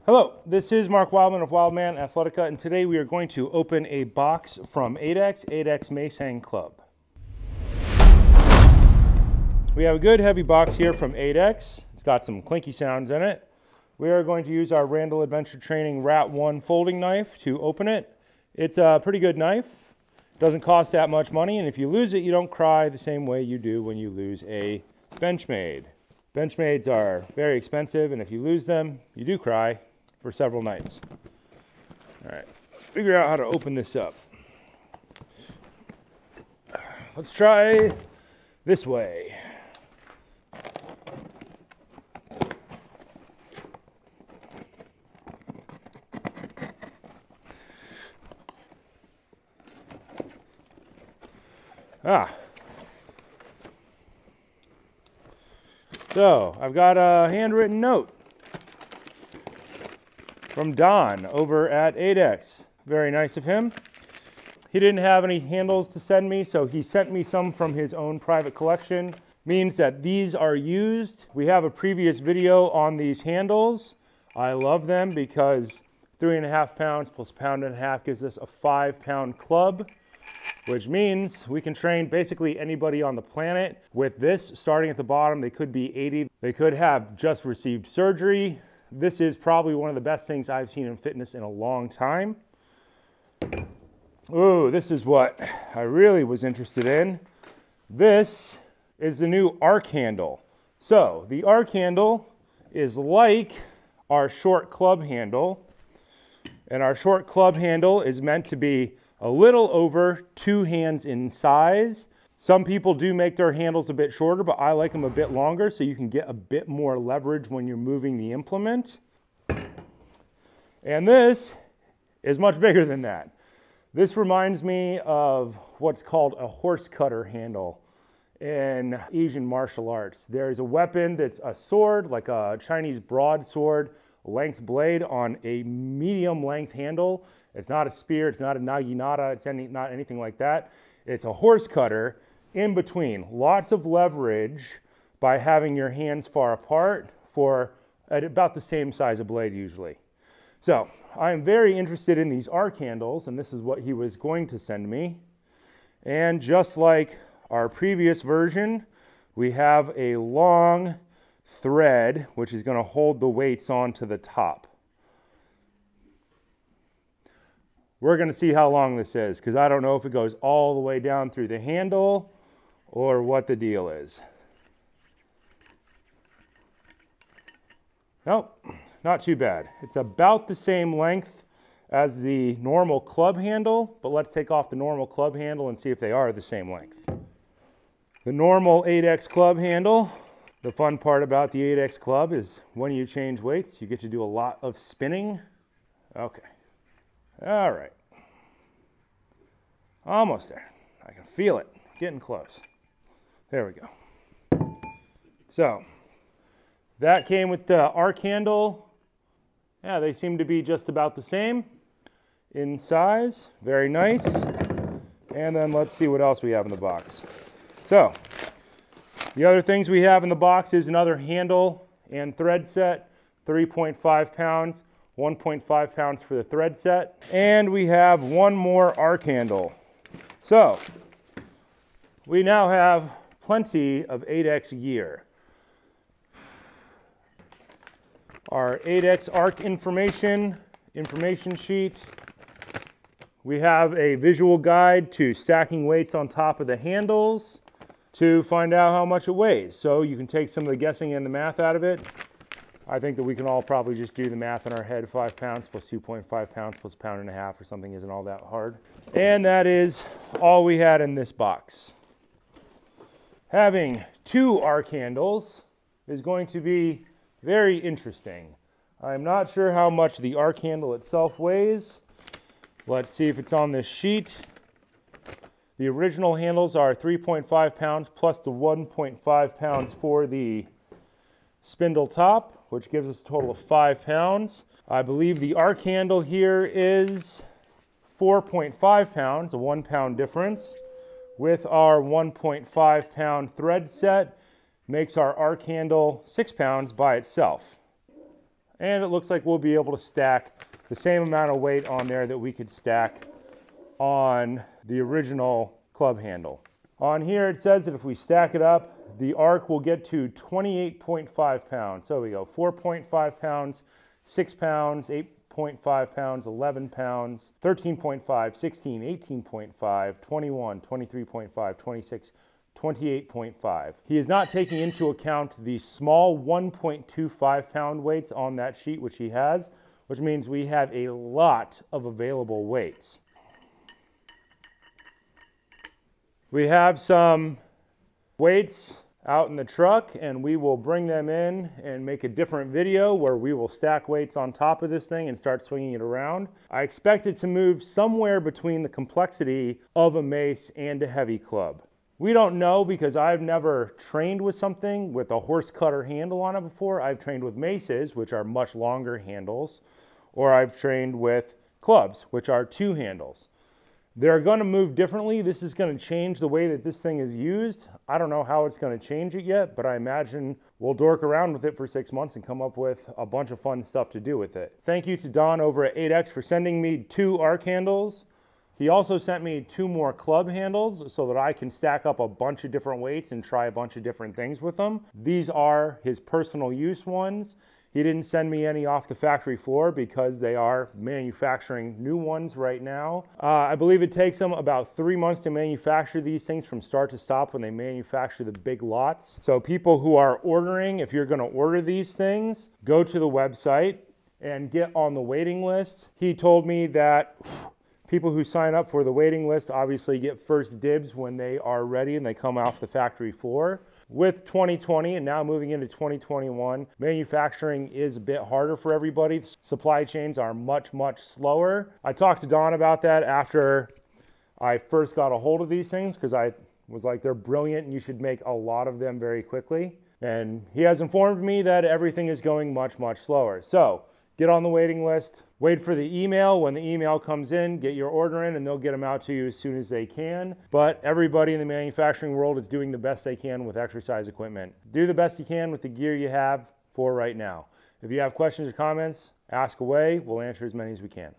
Hello, this is Mark Wildman of Wildman Athletica, and today we are going to open a box from Adex Mace Hang Club. We have a good heavy box here from Adex. It's got some clinky sounds in it. We are going to use our Randall Adventure Training Rat 1 folding knife to open it. It's a pretty good knife. It doesn't cost that much money, and if you lose it, you don't cry the same way you do when you lose a Benchmade. Benchmades are very expensive, and if you lose them, you do cry for several nights. All right, let's figure out how to open this up. Let's try this way. So I've got a handwritten note from Don over at Adex. Very nice of him. He didn't have any handles to send me, so he sent me some from his own private collection. Means that these are used. We have a previous video on these handles. I love them because 3.5 pounds plus £1.5 pounds gives us a 5-pound club, which means we can train basically anybody on the planet with this. Starting at the bottom, they could be 80. They could have just received surgery. This is probably one of the best things I've seen in fitness in a long time. Ooh, this is what I really was interested in. This is the new arc handle. So the arc handle is like our short club handle, and our short club handle is meant to be a little over 2 hands in size. Some people do make their handles a bit shorter, but I like them a bit longer so you can get a bit more leverage when you're moving the implement. And this is much bigger than that. This reminds me of what's called a horse cutter handle in Asian martial arts. There's a weapon that's a sword, like a Chinese broadsword, length blade on a medium length handle. It's not a spear, it's not a naginata, it's not anything like that. It's a horse cutter in between. Lots of leverage by having your hands far apart for at about the same size of blade usually. So I'm very interested in these arc handles, and this is what he was going to send me. And just like our previous version, we have a long thread which is going to hold the weights onto the top. We're going to see how long this is, because I don't know if it goes all the way down through the handle or what the deal is. Nope, not too bad. It's about the same length as the normal club handle, but let's take off the normal club handle and see if they are the same length. The normal Adex club handle, the fun part about the Adex club is when you change weights, you get to do a lot of spinning. Okay. All right. Almost there. I can feel it. Getting close. There we go. So, that came with the arc handle. Yeah, they seem to be just about the same in size. Very nice. And then let's see what else we have in the box. So, the other things we have in the box is another handle and thread set, 3.5 pounds. 1.5 pounds for the thread set, and we have one more arc handle. So we now have plenty of Adex gear. Our Adex arc information sheet. We have a visual guide to stacking weights on top of the handles to find out how much it weighs. So you can take some of the guessing and the math out of it. I think that we can all probably just do the math in our head. 5 pounds plus 2.5 pounds plus £1.5 pounds or something isn't all that hard. And that is all we had in this box. Having 2 arc handles is going to be very interesting. I'm not sure how much the arc handle itself weighs. Let's see if it's on this sheet. The original handles are 3.5 pounds plus the 1.5 pounds for the spindle top, which gives us a total of 5 pounds. I believe the arc handle here is 4.5 pounds, a 1 pound difference. With our 1.5 pound thread set, makes our arc handle 6 pounds by itself. And it looks like we'll be able to stack the same amount of weight on there that we could stack on the original club handle. On here it says that if we stack it up, the arc will get to 28.5 pounds. So we go 4.5 pounds, 6 pounds, 8.5 pounds, 11 pounds, 13.5, 16, 18.5, 21, 23.5, 26, 28.5. He is not taking into account the small 1.25 pound weights on that sheet, which he has, which means we have a lot of available weights. We have some weights out in the truck, and we will bring them in and make a different video where we will stack weights on top of this thing and start swinging it around. I expect it to move somewhere between the complexity of a mace and a heavy club. We don't know because I've never trained with something with a horse cutter handle on it before. I've trained with maces, which are much longer handles, or I've trained with clubs, which are 2 handles. They're going to move differently. This is going to change the way that this thing is used. I don't know how it's going to change it yet, but I imagine we'll dork around with it for 6 months and come up with a bunch of fun stuff to do with it. Thank you to Don over at Adex for sending me 2 arc handles. He also sent me 2 more club handles so that I can stack up a bunch of different weights and try a bunch of different things with them. These are his personal use ones. He didn't send me any off the factory floor because they are manufacturing new ones right now. I believe it takes them about 3 months to manufacture these things from start to stop when they manufacture the big lots. So people who are ordering, if you're gonna order these things, go to the website and get on the waiting list. He told me that people who sign up for the waiting list obviously get first dibs when they are ready and they come off the factory floor. With 2020 and now moving into 2021, manufacturing is a bit harder for everybody. Supply chains are much, much slower. I talked to Don about that after I first got a hold of these things because I was like, they're brilliant and you should make a lot of them very quickly. And he has informed me that everything is going much, much slower. So get on the waiting list, wait for the email. When the email comes in, get your order in and they'll get them out to you as soon as they can. But everybody in the manufacturing world is doing the best they can with exercise equipment. Do the best you can with the gear you have for right now. If you have questions or comments, ask away. We'll answer as many as we can.